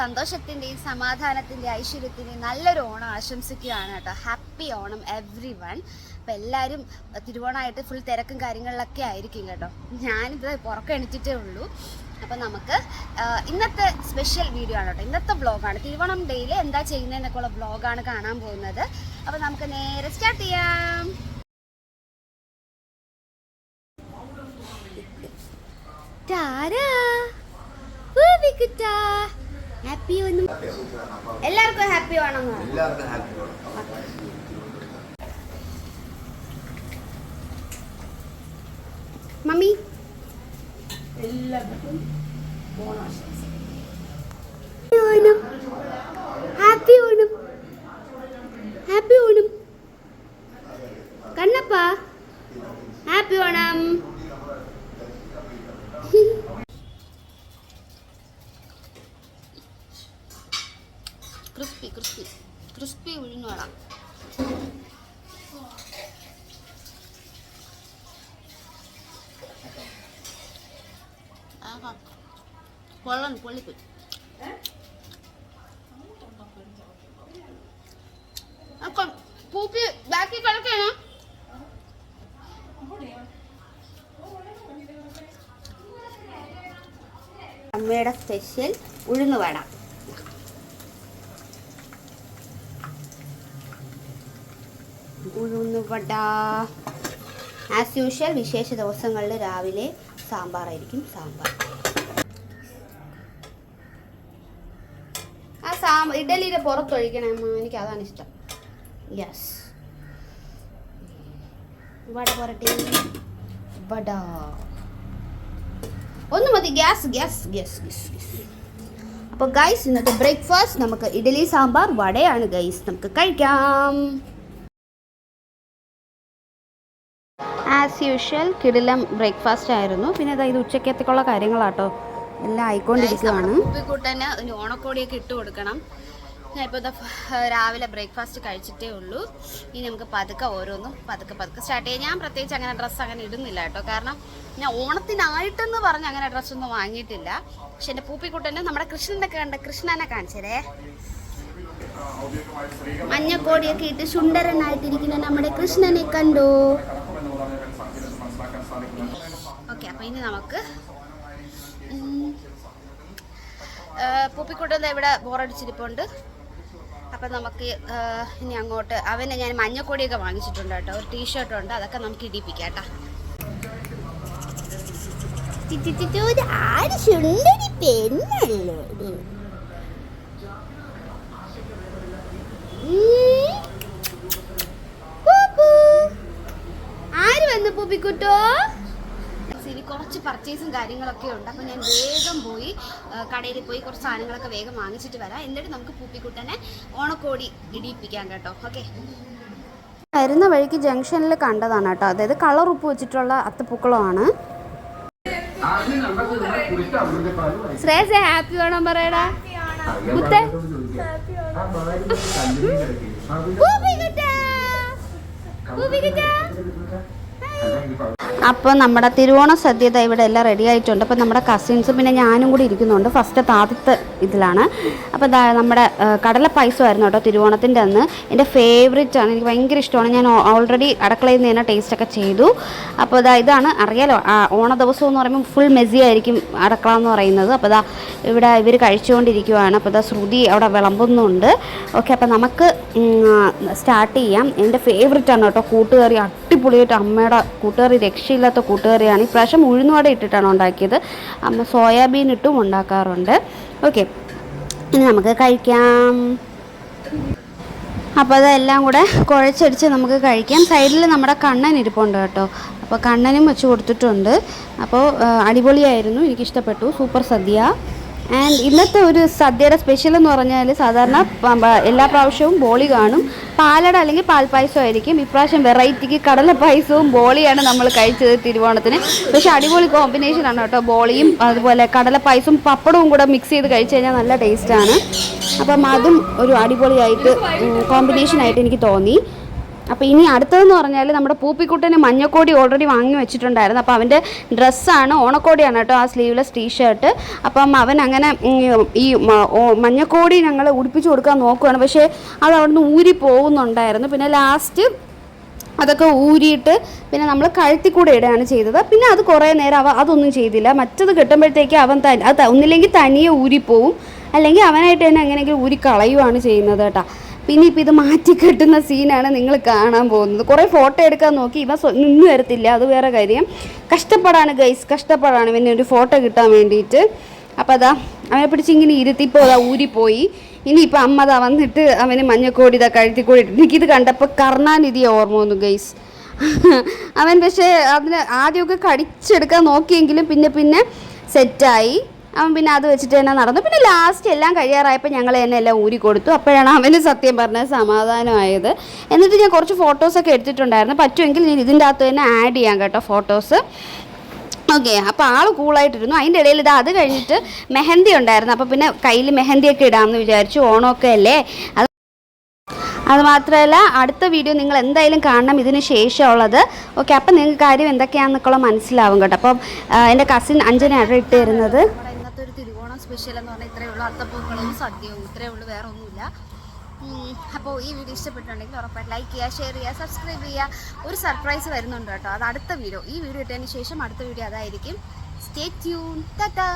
സന്തോഷത്തിൻ്റെയും സമാധാനത്തിൻ്റെയും ഐശ്വര്യത്തിൻ്റെയും നല്ലൊരു ഓണം ആശംസിക്കുകയാണ് കേട്ടോ. Happy Onam every one. അപ്പോൾ എല്ലാവരും തിരുവോണമായിട്ട് ഫുൾ തിരക്കും കാര്യങ്ങളിലൊക്കെ ആയിരിക്കും കേട്ടോ. ഞാനിത് പുറക്കെണിച്ചിട്ടേ ഉള്ളൂ. അപ്പോൾ നമുക്ക് ഇന്നത്തെ സ്പെഷ്യൽ വീഡിയോ ആണ് കേട്ടോ. ഇന്നത്തെ വ്ളോഗാണ്. തിരുവോണം ഡേയിൽ എന്താ ചെയ്യുന്നതെന്നൊക്കെ ഉള്ള വ്ളോഗാണ് കാണാൻ പോകുന്നത്. അപ്പോൾ നമുക്ക് നേരെ സ്റ്റാർട്ട് ചെയ്യാം. ഹാപ്പി ഓണം. എല്ലാവർക്കും ഹാപ്പി ഓണം. മമ്മി എല്ലാവർക്കും happy Onam. Happy Onam Kannappa. Happy Onam. Crispy crispy crispy ഉഴുന്നുവട. കൊള്ളൻ പൊള്ളിപ്പോയി. പൂപ്പി ബാക്കി കിടക്കാനോ? അമ്മയുടെ സ്പെഷ്യൽ ഉഴുന്നുവട. ഉഴുന്നുവട ആസ് യൂഷ്വൽ. വിശേഷ ദിവസങ്ങളിൽ രാവിലെ സാമ്പാറായിരിക്കും. സാമ്പാർ ഇഡലിയുടെ പുറത്തൊഴിക്കണേ അമ്മ. എനിക്ക് അതാണ് ഇഷ്ടം. യെസ്. വട പോരട്ടെ. വട ഒന്ന് മതി. Gas gas gas gas. അപ്പോൾ ഗൈസ് ഇന്നത്തെ ബ്രേക്ക്ഫാസ്റ്റ് നമുക്ക് ഇഡലി സാമ്പാർ വടയാണ് ഗൈസ്. നമുക്ക് കഴിക്കാം. ആസ് യൂഷ്വൽ കിടിലം ബ്രേക്ക്ഫാസ്റ്റ് ആയിരുന്നു. പിന്നെ ഇത് ഉച്ചക്കത്തേക്കുള്ള കാര്യങ്ങളാട്ടോ എല്ലാം ആയിക്കൊണ്ടിരിക്കുകയാണ്. ഉപ്പിക്കൂട്ടന് ഓണക്കോടിയൊക്കെ ഇട്ട് കൊടുക്കണം. ഞാൻ ഇപ്പോൾ രാവിലെ ബ്രേക്ക്ഫാസ്റ്റ് കഴിച്ചിട്ടേ ഉള്ളൂ. ഇനി നമുക്ക് പതുക്കെ ഓരോന്നും പതുക്കെ സ്റ്റാർട്ട് ചെയ്യാം. ഞാൻ പ്രത്യേകിച്ച് അങ്ങനെ ഡ്രസ്സ് അങ്ങനെ ഇടുന്നില്ല കേട്ടോ. കാരണം ഞാൻ ഓണത്തിനായിട്ടെന്ന് പറഞ്ഞ് അങ്ങനെ ഡ്രസ്സൊന്നും വാങ്ങിയിട്ടില്ല. പക്ഷെ എൻ്റെ പൂപ്പിക്കുട്ടന് നമ്മുടെ കൃഷ്ണനെ കാണിച്ചേ. മഞ്ഞക്കോടിയൊക്കെ ഇട്ട് സുന്ദരനായിട്ടിരിക്കുന്ന നമ്മുടെ കൃഷ്ണനെ കണ്ടോ? ഓക്കെ. അപ്പോൾ ഇനി നമുക്ക് പൂപ്പിക്കുട്ടൻ ഇവിടെ ബോറടിച്ചിരിപ്പുണ്ട്. അപ്പം നമുക്ക് ഇനി അങ്ങോട്ട് അവനെ ഞാൻ മഞ്ഞക്കൊടിയൊക്കെ വാങ്ങിച്ചിട്ടുണ്ട് കേട്ടോ. ഒരു ടീഷർട്ടുണ്ട്. അതൊക്കെ നമുക്ക് ഇടിപ്പിക്കാം കേട്ടോ. ആര് സുന്ദരി പെണ്ണല്ലോ. ആര് വന്നു പൂപ്പിക്കുട്ടോ? ഇനി കുറച്ച് പർച്ചേസും കാര്യങ്ങളൊക്കെ ഉണ്ട്. അപ്പോൾ ഞാൻ വേഗം പോയി കടയിൽ പോയി കുറച്ച് സാധനങ്ങളൊക്കെ വേഗം വാങ്ങിച്ചിട്ട് വരാം. എന്നിട്ട് നമുക്ക് പൂപ്പിക്കുട്ടനെ ഓണക്കോടി ഇടിയിപ്പിക്കാം കേട്ടോ. ഓക്കെ. വരുന്ന വഴിക്ക് ജംഗ്ഷനിൽ കണ്ടതാണ് കേട്ടോ. അതായത് കളർ ഉപ്പ് വെച്ചിട്ടുള്ള അത്തപ്പൂക്കളമാണ്. ശ്രേയസേ ഹാപ്പി ഓണം പറയടാ. മുത്തേ അപ്പോൾ നമ്മുടെ തിരുവോണ സദ്യത ഇവിടെ എല്ലാം റെഡി ആയിട്ടുണ്ട്. അപ്പോൾ നമ്മുടെ കസിൻസും പിന്നെ ഞാനും കൂടി ഇരിക്കുന്നുണ്ട്. ഫസ്റ്റ് ആദ്യത്തെ ഇതിലാണ്. അപ്പോൾ നമ്മുടെ കടല പായസമായിരുന്നു കേട്ടോ തിരുവോണത്തിൻ്റെ അന്ന്. എൻ്റെ ഫേവറേറ്റ് ആണ്. എനിക്ക് ഭയങ്കര ഇഷ്ടമാണ്. ഞാൻ ഓൾറെഡി അടുക്കളയിൽ നിന്ന് തന്നെ ടേസ്റ്റൊക്കെ ചെയ്തു. അപ്പോൾ ഇതാണ് അറിയാലോ, ഓണ ദിവസം എന്ന് പറയുമ്പോൾ ഫുൾ മെസ്സി ആയിരിക്കും അടുക്കള എന്ന് പറയുന്നത്. അപ്പോൾ ഇവിടെ ഇവർ കഴിച്ചുകൊണ്ടിരിക്കുകയാണ്. അപ്പോൾ ശ്രുതി അവിടെ വിളമ്പുന്നുണ്ട്. ഓക്കെ. അപ്പോൾ നമുക്ക് സ്റ്റാർട്ട് ചെയ്യാം. എൻ്റെ ഫേവറേറ്റ് ആണ് കേട്ടോ കൂട്ടുകറി. അടിപൊളിയായിട്ട് അമ്മയുടെ കൂട്ടുകറി രക്ഷയില്ലാത്ത കൂട്ടുകറിയാണ്. ഈ പ്രാവശ്യം ഉഴുന്നുവട ഇട്ടിട്ടാണ് ഉണ്ടാക്കിയത്. അമ്മ സോയാബീൻ ഇട്ടും ഉണ്ടാക്കാറുണ്ട്. ഓക്കെ. ഇനി നമുക്ക് കഴിക്കാം. അപ്പോൾ അതെല്ലാം കൂടെ കുഴച്ചടിച്ച് നമുക്ക് കഴിക്കാം. സൈഡിൽ നമ്മുടെ കണ്ണൻ ഇരിപ്പുണ്ട് കേട്ടോ. അപ്പോൾ കണ്ണനും വെച്ച് കൊടുത്തിട്ടുണ്ട്. അപ്പോൾ അടിപൊളിയായിരുന്നു. എനിക്കിഷ്ടപ്പെട്ടു. Super sadya. ആൻഡ് ഇന്നത്തെ ഒരു സദ്യയുടെ സ്പെഷ്യൽ എന്ന് പറഞ്ഞാൽ സാധാരണ എല്ലാ പ്രാവശ്യവും ബോളി കാണും. പാലട അല്ലെങ്കിൽ പാൽപ്പായസം ആയിരിക്കും. ഇപ്രാവശ്യം വെറൈറ്റിക്ക് കടല പായസവും ബോളിയാണ് നമ്മൾ കഴിച്ചത് തിരുവോണത്തിന്. പക്ഷേ അടിപൊളി കോമ്പിനേഷനാണ് കേട്ടോ. ബോളിയും അതുപോലെ കടല പായസവും പപ്പടവും കൂടെ മിക്സ് ചെയ്ത് കഴിച്ച് കഴിഞ്ഞാൽ നല്ല ടേസ്റ്റാണ്. അപ്പം അതും ഒരു അടിപൊളിയായിട്ട് കോമ്പിനേഷനായിട്ട് എനിക്ക് തോന്നി. അപ്പോൾ ഇനി അടുത്തതെന്ന് പറഞ്ഞാൽ നമ്മുടെ പൂപ്പിക്കുട്ടന് മഞ്ഞക്കോടി ഓൾറെഡി വാങ്ങി വെച്ചിട്ടുണ്ടായിരുന്നു. അപ്പോൾ അവൻ്റെ ഡ്രസ്സാണ്, ഓണക്കോടിയാണ് കേട്ടോ, ആ സ്ലീവ്ലെസ് ടീഷർട്ട്. അപ്പം അവൻ അങ്ങനെ ഈ മഞ്ഞക്കോടി ഞങ്ങൾ ഉടുപ്പിച്ച് കൊടുക്കാൻ നോക്കുകയാണ്. പക്ഷേ അത് അവിടുന്ന് ഊരി പോകുന്നുണ്ടായിരുന്നു. പിന്നെ ലാസ്റ്റ് അതൊക്കെ ഊരിയിട്ട് പിന്നെ നമ്മൾ കഴുത്തിൽ കൂടെ ഇടുകയാണ് ചെയ്തത്. പിന്നെ അത് കുറേ നേരം അതൊന്നും ചെയ്തില്ല. മറ്റത് കെട്ടുമ്പോഴത്തേക്ക് അവൻ അത് ഒന്നില്ലെങ്കിൽ തനിയെ ഊരിപ്പോവും, അല്ലെങ്കിൽ അവനായിട്ട് തന്നെ എങ്ങനെയെങ്കിലും ഊരി കളയുവാണ് ചെയ്യുന്നത് കേട്ടോ. പിന്നെ ഇപ്പോൾ ഇത് മാറ്റി കെട്ടുന്ന സീനാണ് നിങ്ങൾ കാണാൻ പോകുന്നത്. കുറേ ഫോട്ടോ എടുക്കാൻ നോക്കി, ഇവ നിന്ന് വരത്തില്ല, അത് വേറെ കാര്യം. കഷ്ടപ്പാടാണ് ഗൈസ്, കഷ്ടപ്പാടാണ് പിന്നെ ഒരു ഫോട്ടോ കിട്ടാൻ വേണ്ടിയിട്ട്. അപ്പോൾ അതാ അവനെ പിടിച്ച് ഇങ്ങനെ ഇരുത്തിപ്പോൾ അതാ ഊരിപ്പോയി. ഇനിയിപ്പോൾ അമ്മ അതാ വന്നിട്ട് അവന് മഞ്ഞക്കോടി ഇതാ കഴുത്തിക്കോടി ഇട്ടു. എനിക്കിത് കണ്ടപ്പോൾ കർണാനിധിയെ ഓർമ്മ വന്നു ഗൈസ്. അവൻ പക്ഷേ അതിന് ആദ്യമൊക്കെ കടിച്ചെടുക്കാൻ നോക്കിയെങ്കിലും പിന്നെ സെറ്റായി. അവൻ പിന്നെ അത് വെച്ചിട്ട് തന്നെ നടന്നു. പിന്നെ ലാസ്റ്റ് എല്ലാം കഴിയാറായപ്പോൾ ഞങ്ങൾ തന്നെ എല്ലാം ഊരി കൊടുത്തു. അപ്പോഴാണ് അവന് സത്യം പറഞ്ഞത് സമാധാനമായത്. എന്നിട്ട് ഞാൻ കുറച്ച് ഫോട്ടോസൊക്കെ എടുത്തിട്ടുണ്ടായിരുന്നു. പറ്റുമെങ്കിൽ ഞാൻ ഇതിൻ്റെ അകത്ത് തന്നെ ആഡ് ചെയ്യാം കേട്ടോ ഫോട്ടോസ്. ഓക്കെ, അപ്പോൾ ആൾ കൂളായിട്ടിരുന്നു. അതിൻ്റെ ഇടയിൽ അത് കഴിഞ്ഞിട്ട് മെഹന്തി ഉണ്ടായിരുന്നു. അപ്പോൾ പിന്നെ കയ്യിൽ മെഹന്തിയൊക്കെ ഇടാമെന്ന് വിചാരിച്ചു, ഓണമൊക്കെ അല്ലേ. അത് മാത്രമല്ല അടുത്ത വീഡിയോ നിങ്ങൾ എന്തായാലും കാണണം ഇതിന് ശേഷമുള്ളത്. ഓക്കെ, അപ്പം നിങ്ങൾക്ക് കാര്യം എന്തൊക്കെയാണെന്നൊക്കെ മനസ്സിലാവും കേട്ടോ. അപ്പം എൻ്റെ കസിൻ അഞ്ജനയാണ് ഇട്ട് തരുന്നത്. ഇന്നത്തെ ഒരു തിരുവോണം സ്പെഷ്യൽ എന്ന് പറഞ്ഞാൽ ഇത്രയേ ഉള്ളൂ. അത്തപ്പൂക്കളവും സദ്യവും ഇത്രയേ ഉള്ളൂ, വേറെ ഒന്നുമില്ല. അപ്പോൾ ഈ വീഡിയോ ഇഷ്ടപ്പെട്ടുണ്ടെങ്കിൽ ഉറപ്പായിട്ട് ലൈക്ക് ചെയ്യുക, ഷെയർ ചെയ്യുക, സബ്സ്ക്രൈബ് ചെയ്യുക. ഒരു സർപ്രൈസ് വരുന്നുണ്ട് കേട്ടോ, അത് അടുത്ത വീഡിയോ. ഈ വീഡിയോ ഇട്ടതിന് ശേഷം അടുത്ത വീഡിയോ അതായിരിക്കും. Stay tune. ടാറ്റാ.